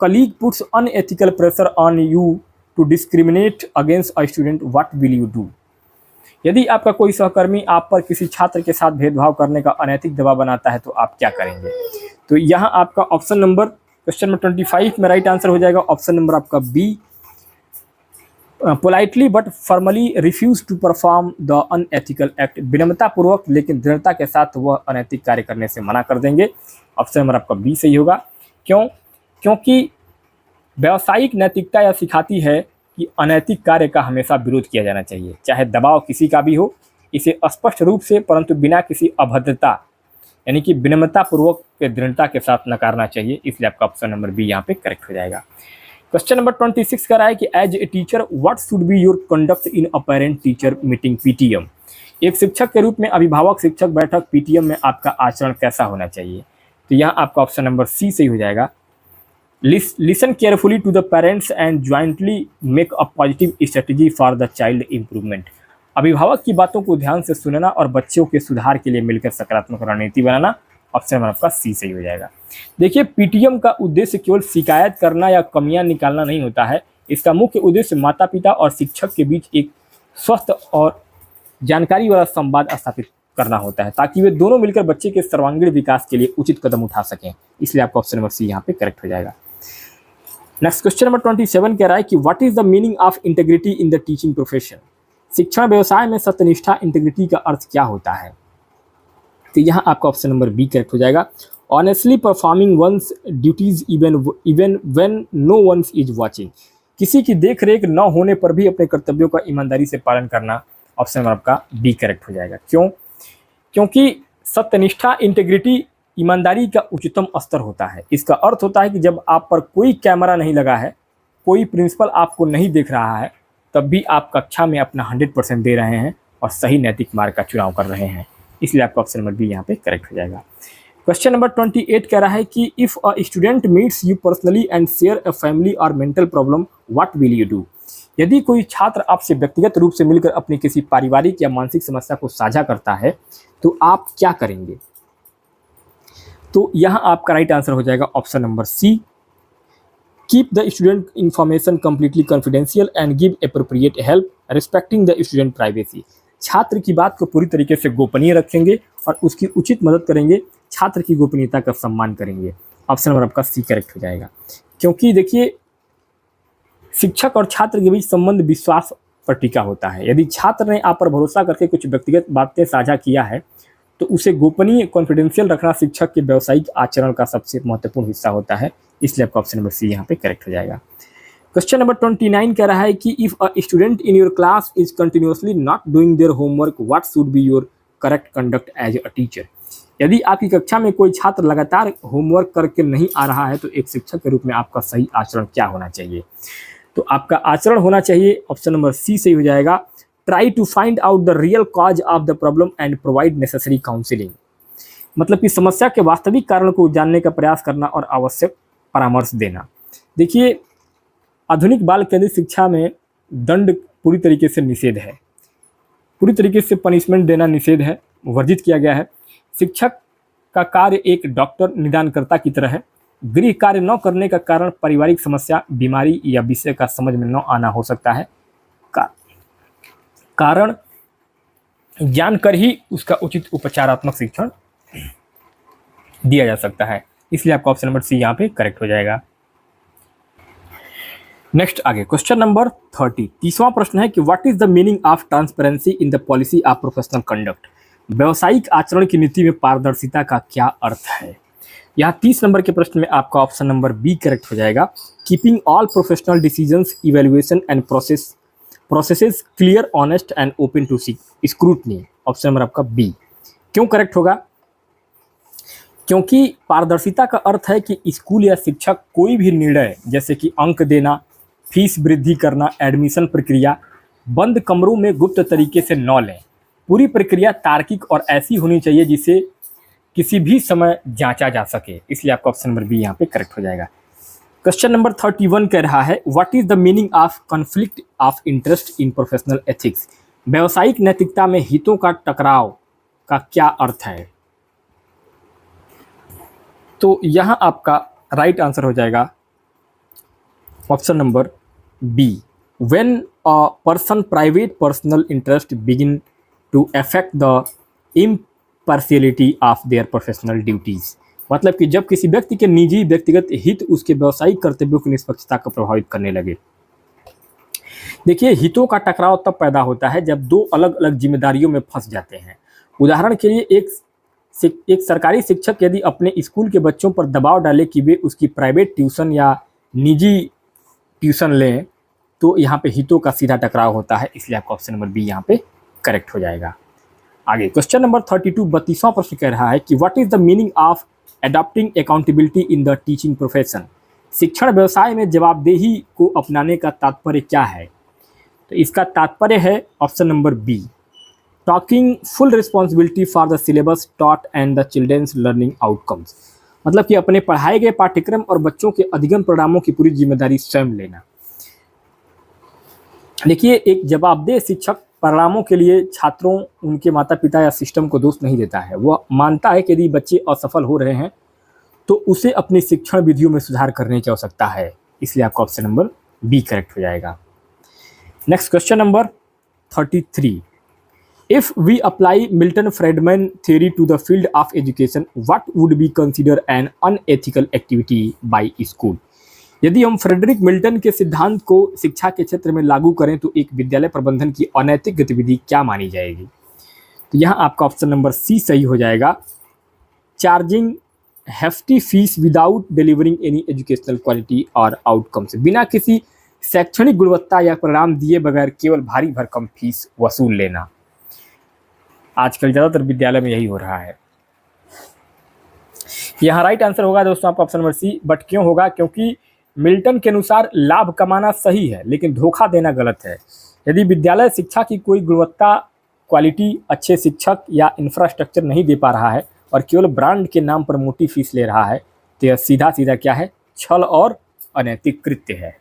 colleague puts unethical pressure on you to discriminate against a student, what will you do. यदि आपका कोई सहकर्मी आप पर किसी छात्र के साथ भेदभाव करने का अनैतिक दबाव बनाता है तो आप क्या करेंगे। तो यहाँ आपका ऑप्शन नंबर क्वेश्चन नंबर 25 में राइट आंसर हो जाएगा ऑप्शन नंबर आपका B. Politely but formally refuse to perform the unethical act. विनम्रता पूर्वक लेकिन दृढ़ता के साथ वह अनैतिक कार्य करने से मना कर देंगे। ऑप्शन नंबर आपका बी सही होगा। क्यों? क्योंकि व्यावसायिक नैतिकता यह सिखाती है कि अनैतिक कार्य का हमेशा विरोध किया जाना चाहिए, चाहे दबाव किसी का भी हो। इसे स्पष्ट रूप से परंतु बिना किसी अभद्रता यानी कि विनम्रता पूर्वक दृढ़ता के साथ नकारना चाहिए। इसलिए आपका ऑप्शन नंबर बी यहाँ पे करेक्ट हो जाएगा। क्वेश्चन नंबर 26 का रहा है कि as a teacher what should be your conduct in a parent teacher meeting PTM. एक शिक्षक के रूप में अभिभावक शिक्षक बैठक पीटीएम में आपका आचरण कैसा होना चाहिए। तो यहाँ आपका ऑप्शन नंबर सी सही हो जाएगा। Listen carefully to the parents and jointly make a positive strategy for the child improvement. अभिभावक की बातों को ध्यान से सुनना और बच्चों के सुधार के लिए मिलकर सकारात्मक रणनीति बनाना। ऑप्शन नंबर आपका सी सही हो जाएगा। देखिए, पीटीएम का उद्देश्य केवल शिकायत करना या कमियां निकालना नहीं होता है। इसका मुख्य उद्देश्य माता पिता और शिक्षक के बीच एक स्वस्थ और जानकारी वाला संवाद स्थापित करना होता है ताकि वे दोनों मिलकर बच्चे के सर्वांगीण विकास के लिए उचित कदम उठा सकें। इसलिए आपका ऑप्शन नंबर सी यहाँ पे करेक्ट हो जाएगा। नेक्स्ट क्वेश्चन नंबर 27 कह रहा है कि what is the meaning of integrity in the teaching profession. शिक्षण व्यवसाय में सत्यनिष्ठा इंटीग्रिटी का अर्थ क्या होता है। तो यहाँ आपका ऑप्शन नंबर बी करेक्ट हो जाएगा। Honestly performing one's duties even when no one's is watching. किसी की देख रेख न होने पर भी अपने कर्तव्यों का ईमानदारी से पालन करना। ऑप्शन नंबर आपका बी करेक्ट हो जाएगा। क्यों? क्योंकि सत्यनिष्ठा इंटीग्रिटी ईमानदारी का उच्चतम स्तर होता है। इसका अर्थ होता है कि जब आप पर कोई कैमरा नहीं लगा है, कोई प्रिंसिपल आपको नहीं देख रहा है, तब भी आप कक्षा में अपना 100% दे रहे हैं और सही नैतिक मार्ग का चुनाव कर रहे हैं। इसलिए आपका ऑप्शन नंबर बी यहाँ पे करेक्ट हो जाएगा। क्वेश्चन नंबर 28 कह रहा है कि if a student meets you personally and share a family और mental problem, what will you do. यदि कोई छात्र आपसे व्यक्तिगत रूप से मिलकर अपनी किसी पारिवारिक या मानसिक समस्या को साझा करता है तो आप क्या करेंगे। तो यहाँ आपका राइट आंसर हो जाएगा option number C. Keep the student information completely confidential and give appropriate help respecting the student privacy. छात्र की बात को पूरी तरीके से गोपनीय रखेंगे और उसकी उचित मदद करेंगे, छात्र की गोपनीयता का सम्मान करेंगे। ऑप्शन नंबर आपका सी करेक्ट हो जाएगा। क्योंकि देखिए, शिक्षक और छात्र के बीच संबंध विश्वास पर टिका होता है। यदि छात्र ने आप पर भरोसा करके कुछ व्यक्तिगत बातें साझा किया है तो उसे गोपनीय कॉन्फिडेंशियल रखना शिक्षक के व्यावसायिक आचरण का सबसे महत्वपूर्ण हिस्सा होता है। इसलिए आपका ऑप्शन नंबर सी यहाँ पे करेक्ट हो जाएगा। क्वेश्चन नंबर 29 कह रहा है कि if a student in your class is continuously not doing their homework what should be your correct conduct as a teacher. यदि आपकी कक्षा में कोई छात्र लगातार होमवर्क करके नहीं आ रहा है तो एक शिक्षक के रूप में आपका सही आचरण क्या होना चाहिए। तो आपका आचरण होना चाहिए, ऑप्शन नंबर सी सही हो जाएगा, try to find out the real cause of the problem and provide necessary counselling. मतलब कि समस्या के वास्तविक कारण को जानने का प्रयास करना और आवश्यक परामर्श देना। देखिए, आधुनिक बाल केंद्रित शिक्षा में दंड पूरी तरीके से निषेध है, पूरी तरीके से पनिशमेंट देना निषेध है, वर्जित किया गया है। शिक्षक का कार्य एक डॉक्टर निदानकर्ता की तरह है। गृह कार्य न करने का कारण पारिवारिक समस्या, बीमारी या विषय का समझ में न आना हो सकता है। कारण जानकर ही उसका उचित उपचारात्मक शिक्षण दिया जा सकता है। इसलिए आपका ऑप्शन नंबर सी यहाँ पे करेक्ट हो जाएगा। नेक्स्ट आगे क्वेश्चन नंबर 30, 30वां प्रश्न है कि what is the meaning of transparency in the policy of professional conduct. व्यावसायिक आचरण की नीति में पारदर्शिता का क्या अर्थ है। यहाँ 30 नंबर के प्रश्न में आपका ऑप्शन नंबर बी करेक्ट हो जाएगा। Keeping all professional decisions, evaluation and processes clear, honest and open to scrutiny. Option number आपका बी। क्यों करेक्ट होगा? क्योंकि पारदर्शिता का अर्थ है कि स्कूल या शिक्षक कोई भी निर्णय जैसे कि अंक देना, फीस वृद्धि करना, एडमिशन प्रक्रिया बंद कमरों में गुप्त तरीके से न लें। पूरी प्रक्रिया तार्किक और ऐसी होनी चाहिए जिसे किसी भी समय जांचा जा सके। इसलिए आपका ऑप्शन नंबर बी यहाँ पे करेक्ट हो जाएगा। क्वेश्चन नंबर 31 कह रहा है what is the meaning of conflict of interest in professional ethics. व्यावसायिक नैतिकता में हितों का टकराव का क्या अर्थ है। तो यहाँ आपका राइट आंसर हो जाएगा option number B. When a person private personal interest begin to affect the impartiality of their professional duties. मतलब कि जब किसी व्यक्ति के निजी व्यक्तिगत हित उसके व्यावसायिक कर्तव्यों की निष्पक्षता को प्रभावित करने लगे। देखिए, हितों का टकराव तब पैदा होता है जब दो अलग अलग जिम्मेदारियों में फंस जाते हैं। उदाहरण के लिए एक सरकारी शिक्षक यदि अपने स्कूल के बच्चों पर दबाव डाले कि वे उसकी प्राइवेट ट्यूशन या निजी ट्यूशन लें तो यहाँ पे हितों का सीधा टकराव होता है। इसलिए आपका ऑप्शन नंबर बी यहाँ पे करेक्ट हो जाएगा। आगे क्वेश्चन नंबर 32, 32वां प्रश्न कह रहा है कि what is the meaning of adopting accountability in the teaching profession. शिक्षण व्यवसाय में जवाबदेही को अपनाने का तात्पर्य क्या है। तो इसका तात्पर्य है option number B, talking full responsibility for the syllabus taught and the children's learning outcomes. मतलब कि अपने पढ़ाए गए पाठ्यक्रम और बच्चों के अधिगम परिणामों की पूरी जिम्मेदारी स्वयं लेना। देखिए, एक जवाबदेह शिक्षक परिणामों के लिए छात्रों, उनके माता पिता या सिस्टम को दोष नहीं देता है। वह मानता है कि यदि बच्चे असफल हो रहे हैं तो उसे अपनी शिक्षण विधियों में सुधार करने की आवश्यकता है। इसलिए आपका ऑप्शन नंबर बी करेक्ट हो जाएगा। Next question number 33, if we apply Milton Friedman theory to the field of education what would be consider an unethical activity by school. यदि हम फ्रेडरिक मिल्टन के सिद्धांत को शिक्षा के क्षेत्र में लागू करें तो एक विद्यालय प्रबंधन की अनैतिक गतिविधि क्या मानी जाएगी। तो यहाँ आपका ऑप्शन नंबर सी सही हो जाएगा, charging hefty fees without delivering any educational quality और आउटकम्स। बिना किसी शैक्षणिक गुणवत्ता या परिणाम दिए बगैर केवल भारी भरकम फीस वसूल लेना। आजकल ज़्यादातर विद्यालय में यही हो रहा है। यहाँ राइट आंसर होगा दोस्तों आपका ऑप्शन नंबर सी। बट क्यों होगा? क्योंकि मिल्टन के अनुसार लाभ कमाना सही है लेकिन धोखा देना गलत है। यदि विद्यालय शिक्षा की कोई गुणवत्ता, क्वालिटी, अच्छे शिक्षक या इंफ्रास्ट्रक्चर नहीं दे पा रहा है और केवल ब्रांड के नाम पर मोटी फीस ले रहा है तो यह सीधा सीधा क्या है? छल और अनैतिक कृत्य है।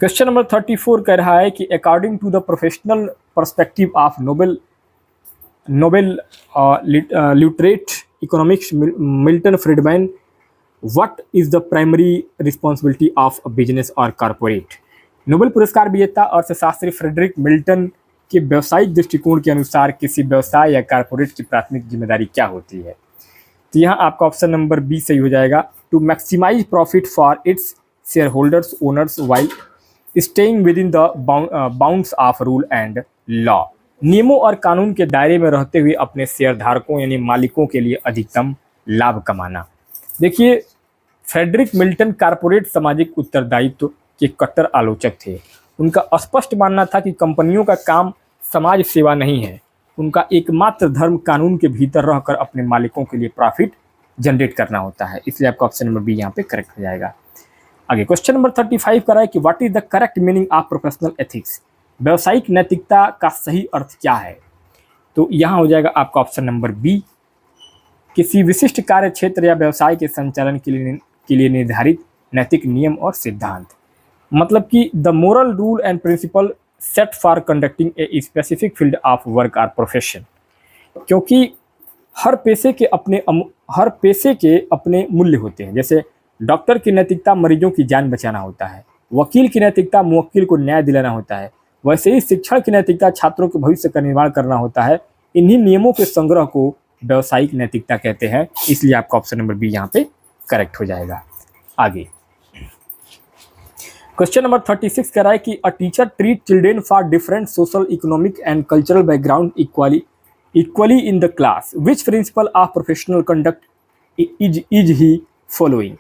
क्वेश्चन नंबर 34 कह रहा है कि according to the professional perspective of Nobel literate economics Milton Friedman what is the primary responsibility of a business और कॉरपोरेट। नोबेल पुरस्कार विजेता अर्थशास्त्री फ्रेडरिक मिल्टन के व्यावसायिक दृष्टिकोण के अनुसार किसी व्यवसाय या कॉरपोरेट की प्राथमिक जिम्मेदारी क्या होती है। तो यहाँ आपका ऑप्शन नंबर बी सही हो जाएगा, to maximise profit for its shareholders owners while staying within the bounds of rule and law, नियमों और कानून के दायरे में रहते हुए अपने शेयरधारकों यानी मालिकों के लिए अधिकतम लाभ कमाना। देखिए, फ्रेडरिक मिल्टन कॉर्पोरेट सामाजिक उत्तरदायित्व के कट्टर आलोचक थे। उनका स्पष्ट मानना था कि कंपनियों का काम समाज सेवा नहीं है, उनका एकमात्र धर्म कानून के भीतर रहकर अपने मालिकों के लिए प्रॉफिट जनरेट करना होता है। इसलिए आपका ऑप्शन नंबर बी यहाँ पे करेक्ट हो जाएगा। आगे क्वेश्चन नंबर 35 का है कि what is the correct meaning of professional ethics, व्यवसायिक नैतिकता का सही अर्थ क्या है। तो यहाँ हो जाएगा आपका ऑप्शन नंबर बी, किसी विशिष्ट कार्य क्षेत्र या व्यवसाय के संचालन के लिए निर्धारित नैतिक नियम और सिद्धांत। मतलब कि the moral rule and principle set for conducting a specific field of work और प्रोफेशन। क्योंकि हर पेशे के अपने मूल्य होते हैं। जैसे डॉक्टर की नैतिकता मरीजों की जान बचाना होता है, वकील की नैतिकता मुवक्किल को न्याय दिलाना होता है, वैसे ही शिक्षण की नैतिकता छात्रों के भविष्य का निर्माण करना होता है। इन्हीं नियमों के संग्रह को व्यावसायिक नैतिकता कहते हैं। इसलिए आपका ऑप्शन नंबर बी यहाँ पे करेक्ट हो जाएगा। आगे क्वेश्चन नंबर 36 कह रहा है कि a teacher treat children for different social, economic and cultural background equally in the class, which principle of professional conduct is he following.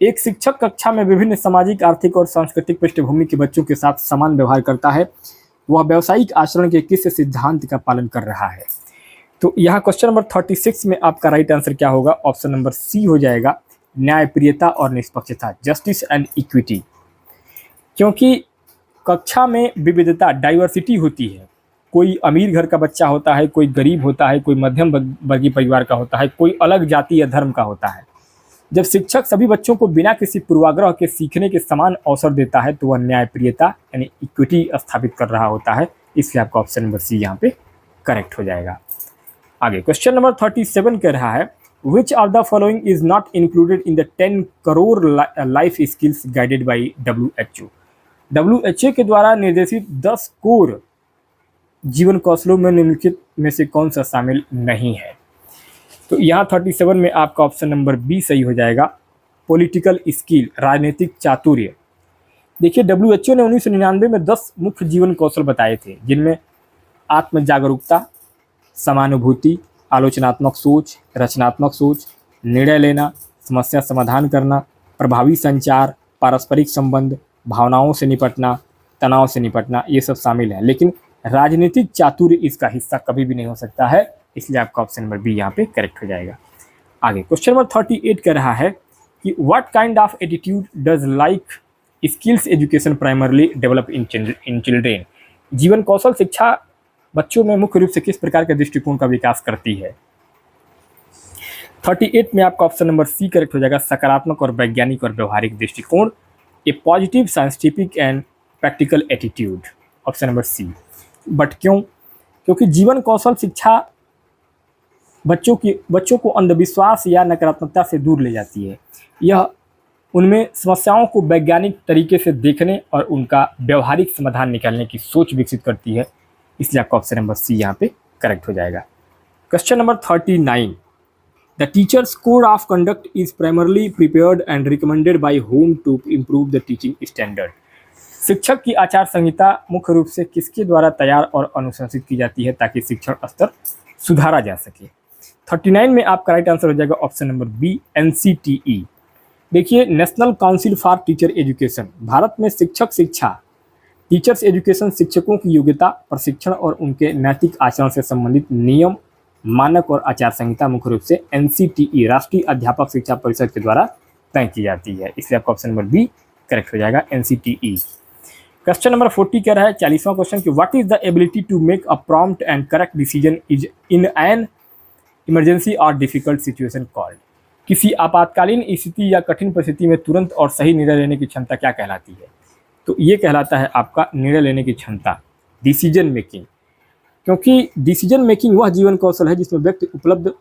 एक शिक्षक कक्षा में विभिन्न सामाजिक, आर्थिक और सांस्कृतिक पृष्ठभूमि के बच्चों के साथ समान व्यवहार करता है। वह व्यावसायिक आचरण के किस सिद्धांत का पालन कर रहा है। तो यहाँ क्वेश्चन नंबर 36 में आपका राइट आंसर क्या होगा, ऑप्शन नंबर सी हो जाएगा, न्यायप्रियता और निष्पक्षता, जस्टिस एंड इक्विटी। क्योंकि कक्षा में विविधता, डाइवर्सिटी होती है। कोई अमीर घर का बच्चा होता है, कोई गरीब होता है, कोई मध्यम वर्गीय परिवार का होता है, कोई अलग जाति या धर्म का होता है। जब शिक्षक सभी बच्चों को बिना किसी पूर्वाग्रह के सीखने के समान अवसर देता है तो वह न्यायप्रियता यानी इक्विटी स्थापित कर रहा होता है। इसलिए आपका ऑप्शन नंबर सी यहाँ पे करेक्ट हो जाएगा। आगे क्वेश्चन नंबर 37 कह रहा है, which of the following is not included in the 10 crore life skills guided by WHO। WHO के द्वारा निर्देशित 10 कोर जीवन कौशलों में निम्नलिखित में से कौन सा शामिल नहीं है। तो यहाँ 37 में आपका ऑप्शन नंबर बी सही हो जाएगा, पॉलिटिकल स्किल, राजनीतिक चातुर्य। देखिए, WHO ने 1999 में 10 मुख्य जीवन कौशल बताए थे, जिनमें आत्म जागरूकता, समानुभूति, आलोचनात्मक सोच, रचनात्मक सोच, निर्णय लेना, समस्या समाधान करना, प्रभावी संचार, पारस्परिक संबंध, भावनाओं से निपटना, तनाव से निपटना, ये सब शामिल है। लेकिन राजनीतिक चातुर्य इसका हिस्सा कभी भी नहीं हो सकता है। इसलिए आपका ऑप्शन नंबर बी यहाँ पे करेक्ट हो जाएगा। आगे क्वेश्चन नंबर 38 कह रहा है कि what kind of attitude does life skills education primarily develop in children. जीवन कौशल शिक्षा बच्चों में मुख्य रूप से किस प्रकार के दृष्टिकोण का विकास करती है। 38 में आपका ऑप्शन नंबर सी करेक्ट हो जाएगा, सकारात्मक और वैज्ञानिक और व्यवहारिक दृष्टिकोण, a positive scientific and practical attitude, option number C. But क्यों? क्योंकि जीवन कौशल शिक्षा बच्चों को अंधविश्वास या नकारात्मकता से दूर ले जाती है। यह उनमें समस्याओं को वैज्ञानिक तरीके से देखने और उनका व्यवहारिक समाधान निकालने की सोच विकसित करती है। इसलिए आपका ऑप्शन नंबर सी यहाँ पे करेक्ट हो जाएगा। Question number 39, the teachers code of conduct is primarily prepared and recommended by home to improve the teaching standard. शिक्षक की आचार संहिता मुख्य रूप से किसके द्वारा तैयार और अनुशंसित की जाती है ताकि शिक्षण स्तर सुधारा जा सके। 39 में आपका राइट आंसर हो जाएगा ऑप्शन नंबर बी, NCTE। देखिए, national council for teacher education Bharat में टीचर्स एजुकेशन शिक्षकों की योग्यता, प्रशिक्षण और उनके नैतिक आचरण से संबंधित नियम, मानक और आचार संहिता मुख्य रूप से NCTE राष्ट्रीय अध्यापक शिक्षा परिषद के द्वारा तय की जाती है। इसलिए आपका ऑप्शन नंबर बी करेक्ट हो जाएगा, NCTE। क्वेश्चन नंबर 40 कह रहा है, 40वां क्वेश्चन कि what is the ability to make a prompt and correct decision is in an emergency और डिफिकल्ट सिचुएशन कॉल्ड। किसी आपातकालीन स्थिति या कठिन परिस्थिति में तुरंत और सही निर्णय लेने की क्षमता क्या कहलाती है। तो ये कहलाता है आपका निर्णय लेने की क्षमता, डिसीजन मेकिंग। क्योंकि डिसीजन मेकिंग वह जीवन कौशल है जिसमें व्यक्ति उपलब्ध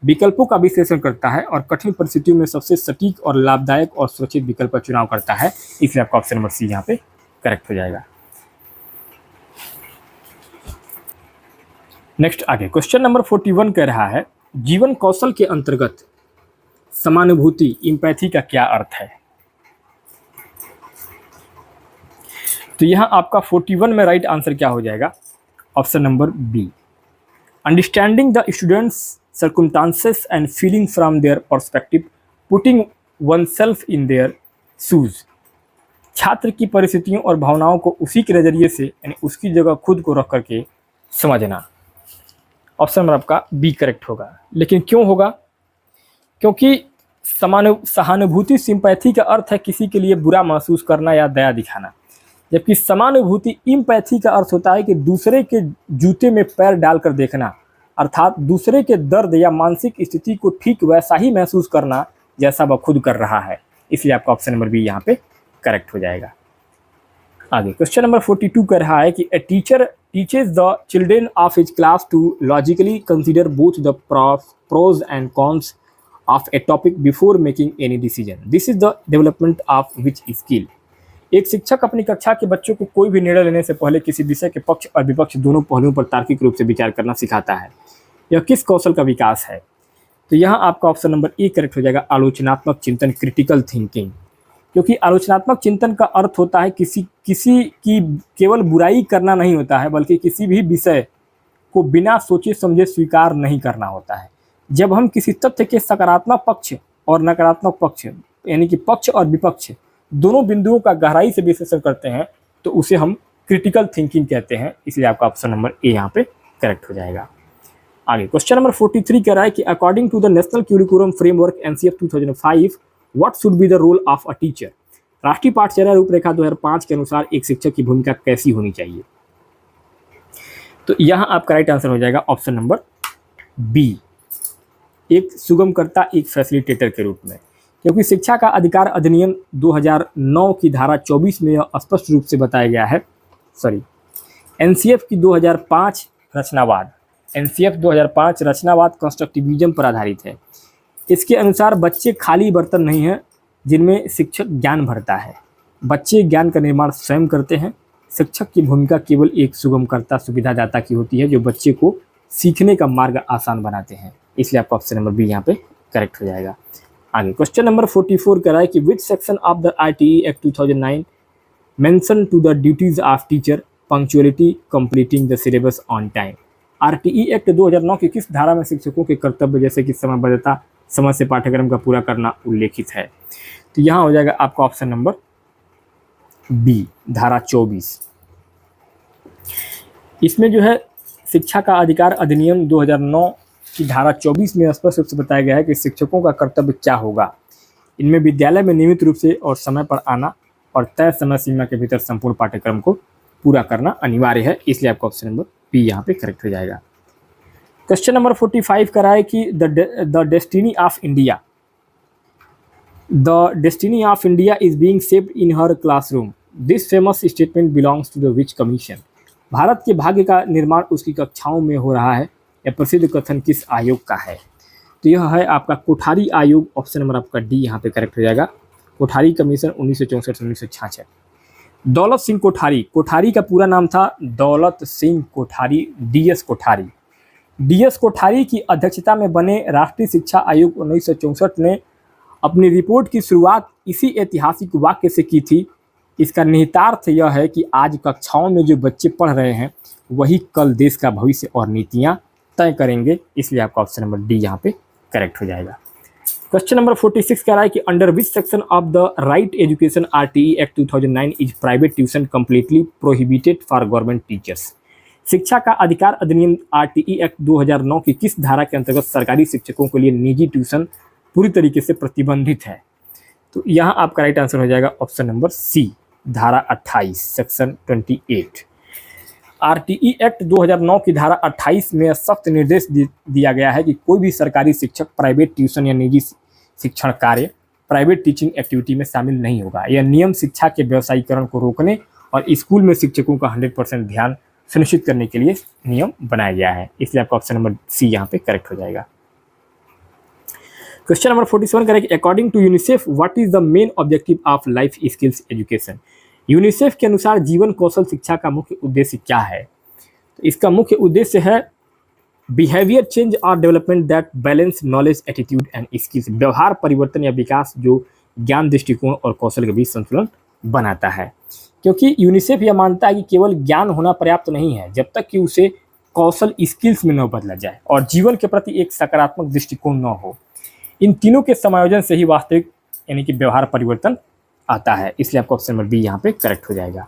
विकल्पों का विश्लेषण करता है और कठिन परिस्थितियों में सबसे सटीक और लाभदायक और सुरक्षित विकल्प का चुनाव करता है। इसलिए आपका ऑप्शन नंबर सी यहाँ पे करेक्ट हो जाएगा। नेक्स्ट आगे क्वेश्चन नंबर 41 कह रहा है, जीवन कौशल के अंतर्गत समानुभूति, इम्पैथी का क्या अर्थ है। तो यहाँ आपका 41 में राइट आंसर क्या हो जाएगा? Option number B. Understanding the students circumstances and feeling from their perspective, putting oneself in their shoes. छात्र की परिस्थितियों और भावनाओं को उसी के नज़रिए से यानी उसकी जगह खुद को रख करके समझना। ऑप्शन नंबर आपका बी करेक्ट होगा। लेकिन क्यों होगा? क्योंकि सहानुभूति सिंपैथी का अर्थ है किसी के लिए बुरा महसूस करना या दया दिखाना, जबकि समानुभूति इम्पैथी का अर्थ होता है कि दूसरे के जूते में पैर डालकर देखना, अर्थात दूसरे के दर्द या मानसिक स्थिति को ठीक वैसा ही महसूस करना जैसा वह खुद कर रहा है। इसलिए आपका ऑप्शन नंबर बी यहाँ पे करेक्ट हो जाएगा। आगे क्वेश्चन नंबर 42 कह रहा है कि a teacher teaches the children of his class to logically consider both the pros and cons of a topic before making any decision. This is the development of which skill. एक शिक्षक अपनी कक्षा के बच्चों को कोई भी निर्णय लेने से पहले किसी विषय के पक्ष और विपक्ष दोनों पहलुओं पर तार्किक रूप से विचार करना सिखाता है। यह किस कौशल का विकास है? तो यहाँ आपका ऑप्शन नंबर ए करेक्ट हो जाएगा, आलोचनात्मक चिंतन, क्रिटिकल थिंकिंग। क्योंकि आलोचनात्मक चिंतन का अर्थ होता है किसी की केवल बुराई करना नहीं होता है, बल्कि किसी भी विषय को बिना सोचे समझे स्वीकार नहीं करना होता है। जब हम किसी तथ्य के सकारात्मक पक्ष और नकारात्मक पक्ष यानी कि पक्ष और विपक्ष दोनों बिंदुओं का गहराई से विश्लेषण करते हैं तो उसे हम क्रिटिकल थिंकिंग कहते हैं। इसलिए आपका ऑप्शन नंबर ए यहाँ पे करेक्ट हो जाएगा। आगे क्वेश्चन नंबर 43 कह रहा है कि according to the National Curriculum Framework NCF 2005 what should be the role of a teacher. राष्ट्रीय पाठचर्या रूपरेखा 2005 के अनुसार एक शिक्षक की भूमिका कैसी होनी चाहिए? तो यहाँ आपका राइट आंसर हो जाएगा ऑप्शन नंबर बी, एक सुगमकर्ता, एक फैसिलिटेटर के रूप में। क्योंकि शिक्षा का अधिकार अधिनियम 2009 की धारा 24 में यह स्पष्ट रूप से बताया गया है, एनसीएफ की 2005 रचनावाद, एनसीएफ 2005 रचनावाद कंस्ट्रक्टिविज्म पर आधारित है। इसके अनुसार बच्चे खाली बर्तन नहीं हैं जिनमें शिक्षक ज्ञान भरता है। बच्चे ज्ञान का निर्माण स्वयं करते हैं। शिक्षक की भूमिका केवल एक सुगमकर्ता, सुविधादाता की होती है जो बच्चे को सीखने का मार्ग आसान बनाते हैं। इसलिए आपका ऑप्शन नंबर बी यहाँ पे करेक्ट हो जाएगा। आगे क्वेश्चन नंबर 44 कह रहा है कि which section of the RTE act 2009 mention to the duties of teacher punctuality completing the syllabus on time. RTE act 2009 की किस धारा में शिक्षकों के कर्तव्य जैसे कि समयबद्धता, समय से पाठ्यक्रम का पूरा करना उल्लेखित है? तो यहाँ हो जाएगा आपका ऑप्शन नंबर बी, धारा 24। इसमें जो है शिक्षा का अधिकार अधिनियम 2009 की धारा 24 में स्पष्ट रूप से बताया गया है कि शिक्षकों का कर्तव्य क्या होगा। इनमें विद्यालय में नियमित रूप से और समय पर आना और तय समय सीमा के भीतर संपूर्ण पाठ्यक्रम को पूरा करना अनिवार्य है। इसलिए आपका ऑप्शन नंबर बी यहाँ पे करेक्ट हो जाएगा। क्वेश्चन नंबर 45 कह रहा है कि the destiny of India, the destiny of India is being shaped in her classroom. This famous statement belongs to the which commission. Bharat के भाग्य का निर्माण उसकी कक्षाओं में हो रहा है। यह प्रसिद्ध कथन किस आयोग का है? तो यह है आपका कोठारी आयोग। ऑप्शन नंबर आपका डी यहाँ पे करेक्ट हो जाएगा। कोठारी कमीशन 1964-1966। दौलत सिंह कोठारी, कोठारी का पूरा नाम था दौलत सिंह कोठारी, डीएस कोठारी। डीएस कोठारी की अध्यक्षता में बने राष्ट्रीय शिक्षा आयोग 1964 ने अपनी रिपोर्ट की शुरुआत इसी ऐतिहासिक वाक्य से की थी। इसका निहितार्थ यह है कि आज कक्षाओं में जो बच्चे पढ़ रहे हैं वही कल देश का भविष्य और नीतियाँ तय करेंगे। इसलिए आपका ऑप्शन नंबर डी यहाँ पे करेक्ट हो जाएगा। क्वेश्चन नंबर 46 कह रहा है कि under which section of the right education RTE act 2009 is private tuition completely prohibited for government teachers. शिक्षा का अधिकार अधिनियम आरटीई एक्ट 2009 की किस धारा के अंतर्गत सरकारी शिक्षकों के लिए निजी ट्यूशन पूरी तरीके से प्रतिबंधित है? तो यहाँ आपका राइट आंसर हो जाएगा ऑप्शन नंबर सी, धारा 28 सेक्शन 28। आरटीई एक्ट 2009 की धारा 28 में सख्त निर्देश दिया गया है कि कोई भी सरकारी शिक्षक प्राइवेट ट्यूशन या निजी शिक्षण कार्य, प्राइवेट टीचिंग एक्टिविटी में शामिल नहीं होगा। यह नियम शिक्षा के व्यवसायीकरण को रोकने और स्कूल में शिक्षकों का 100% ध्यान सुनिश्चित करने के लिए नियम बनाया गया है। इसलिए आपका ऑप्शन नंबर सी यहाँ पे करेक्ट हो जाएगा। क्वेश्चन नंबर 47 करें, according to UNICEF what is the main objective of life skills education. UNICEF के अनुसार जीवन कौशल शिक्षा का मुख्य उद्देश्य क्या है? तो इसका मुख्य उद्देश्य है बिहेवियर चेंज और development that balance knowledge, attitude and skills. व्यवहार परिवर्तन या विकास जो ज्ञान, दृष्टिकोण और कौशल के बीच संतुलन बनाता है। क्योंकि यूनिसेफ यह मानता है कि केवल ज्ञान होना पर्याप्त नहीं है जब तक कि उसे कौशल स्किल्स में न बदला जाए और जीवन के प्रति एक सकारात्मक दृष्टिकोण न हो। इन तीनों के समायोजन से ही वास्तविक यानी कि व्यवहार परिवर्तन आता है। इसलिए आपका ऑप्शन नंबर बी यहाँ पे करेक्ट हो जाएगा।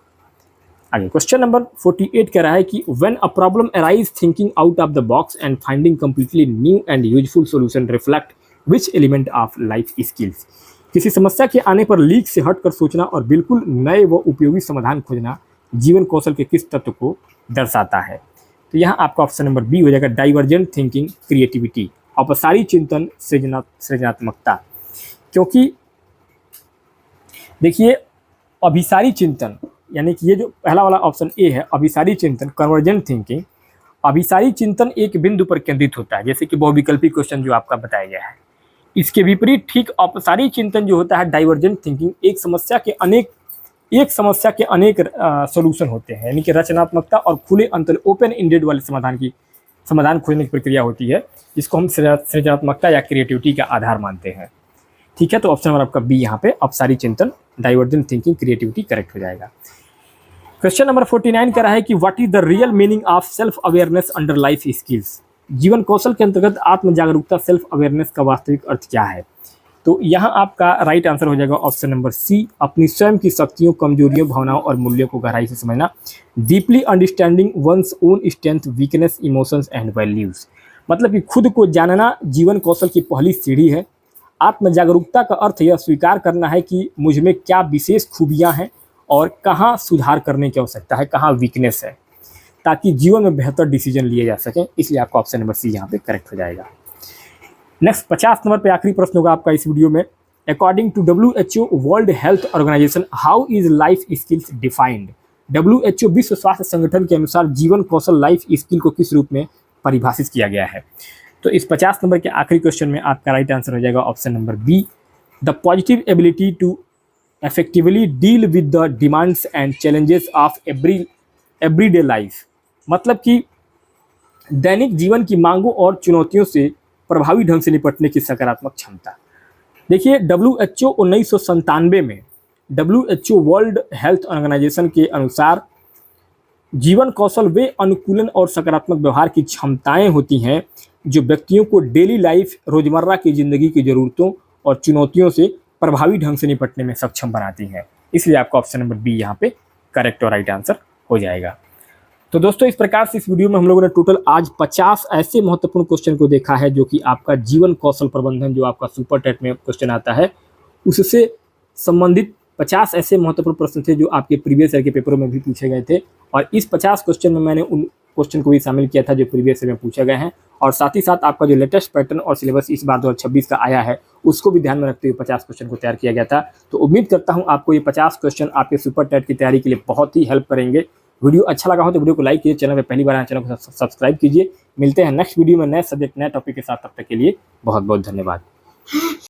आगे क्वेश्चन नंबर 48 कह रहा है कि when a problem arise thinking out of the box and finding completely new and useful solution reflect which element of life skills. किसी समस्या के आने पर लीक से हटकर सोचना और बिल्कुल नए व उपयोगी समाधान खोजना जीवन कौशल के किस तत्व को दर्शाता है। तो यहाँ आपका ऑप्शन नंबर बी हो जाएगा, डाइवर्जेंट थिंकिंग क्रिएटिविटी, अपसारी चिंतन सृजनात्मकता। क्योंकि देखिए अभिसारी चिंतन यानी कि ये जो पहला वाला ऑप्शन ए है अभिसारी चिंतन कन्वर्जेंट थिंकिंग, अभिसारी चिंतन एक बिंदु पर केंद्रित होता है जैसे कि बहुविकल्पी क्वेश्चन जो आपका बताया गया है। इसके विपरीत ठीक अपसारी चिंतन जो होता है डाइवर्जेंट थिंकिंग, एक समस्या के अनेक सॉल्यूशन होते हैं यानी कि रचनात्मकता और खुले अंतर ओपन एंडेड वाले समाधान खोजने की प्रक्रिया होती है जिसको हम सृजनात्मकता या क्रिएटिविटी का आधार मानते हैं। ठीक है, तो ऑप्शन नंबर आपका बी यहाँ पे अपसारी चिंतन डाइवर्जेंट थिंकिंग क्रिएटिविटी करेक्ट हो जाएगा। क्वेश्चन नंबर 49 कह रहा है कि what is the real meaning of self awareness under life skills. जीवन कौशल के अंतर्गत आत्म जागरूकता सेल्फ अवेयरनेस का वास्तविक अर्थ क्या है। तो यहाँ आपका राइट आंसर हो जाएगा ऑप्शन नंबर सी, अपनी स्वयं की शक्तियों, कमजोरियों, भावनाओं और मूल्यों को गहराई से समझना। Deeply understanding one's own strength, weakness, emotions and values. मतलब कि खुद को जानना जीवन कौशल की पहली सीढ़ी है। आत्म जागरूकता का अर्थ यह स्वीकार करना है कि मुझ में क्या विशेष खूबियाँ हैं और कहाँ सुधार करने की आवश्यकता है, कहाँ वीकनेस है, ताकि जीवन में बेहतर डिसीजन लिए जा सकें। इसलिए आपका ऑप्शन नंबर सी यहाँ पे करेक्ट हो जाएगा। नेक्स्ट 50 नंबर पे आखिरी प्रश्न होगा आपका इस वीडियो में। According to WHO world health organization how is life skills defined. WHO विश्व स्वास्थ्य संगठन के अनुसार जीवन कौशल लाइफ स्किल को किस रूप में परिभाषित किया गया है। तो इस 50 नंबर के आखिरी क्वेश्चन में आपका राइट आंसर हो जाएगा option number B, the positive ability to effectively deal with the demands and challenges of everyday life। मतलब कि दैनिक जीवन की मांगों और चुनौतियों से प्रभावी ढंग से निपटने की सकारात्मक क्षमता। देखिए WHO 1997 में WHO वर्ल्ड हेल्थ ऑर्गेनाइजेशन के अनुसार जीवन कौशल वे अनुकूलन और सकारात्मक व्यवहार की क्षमताएं होती हैं जो व्यक्तियों को डेली लाइफ, रोजमर्रा की जिंदगी की जरूरतों और चुनौतियों से प्रभावी ढंग से निपटने में सक्षम बनाती हैं। इसलिए आपका ऑप्शन नंबर बी यहाँ पे करेक्ट और राइट आंसर हो जाएगा। तो दोस्तों इस प्रकार से इस वीडियो में हम लोगों ने टोटल आज 50 ऐसे महत्वपूर्ण क्वेश्चन को देखा है जो कि आपका जीवन कौशल प्रबंधन जो आपका सुपर टेट में क्वेश्चन आता है उससे संबंधित 50 ऐसे महत्वपूर्ण प्रश्न थे जो आपके प्रीवियस ईयर के पेपरों में भी पूछे गए थे। और इस 50 क्वेश्चन में मैंने उन क्वेश्चन को भी शामिल किया था जो प्रीवियस ईयर में पूछे गए हैं और साथ ही साथ आपका जो लेटेस्ट पैटर्न और सिलेबस इस बार 2026 का आया है उसको भी ध्यान में रखते हुए 50 क्वेश्चन को तैयार किया गया था। तो उम्मीद करता हूं आपको ये 50 क्वेश्चन आपके सुपर टेट की तैयारी के लिए बहुत ही हेल्प करेंगे। वीडियो अच्छा लगा हो तो वीडियो को लाइक कीजिए, चैनल पर पहली बार आए चैनल को सब्सक्राइब कीजिए। मिलते हैं नेक्स्ट वीडियो में नए सब्जेक्ट नए टॉपिक के साथ, तब तक के लिए बहुत बहुत धन्यवाद।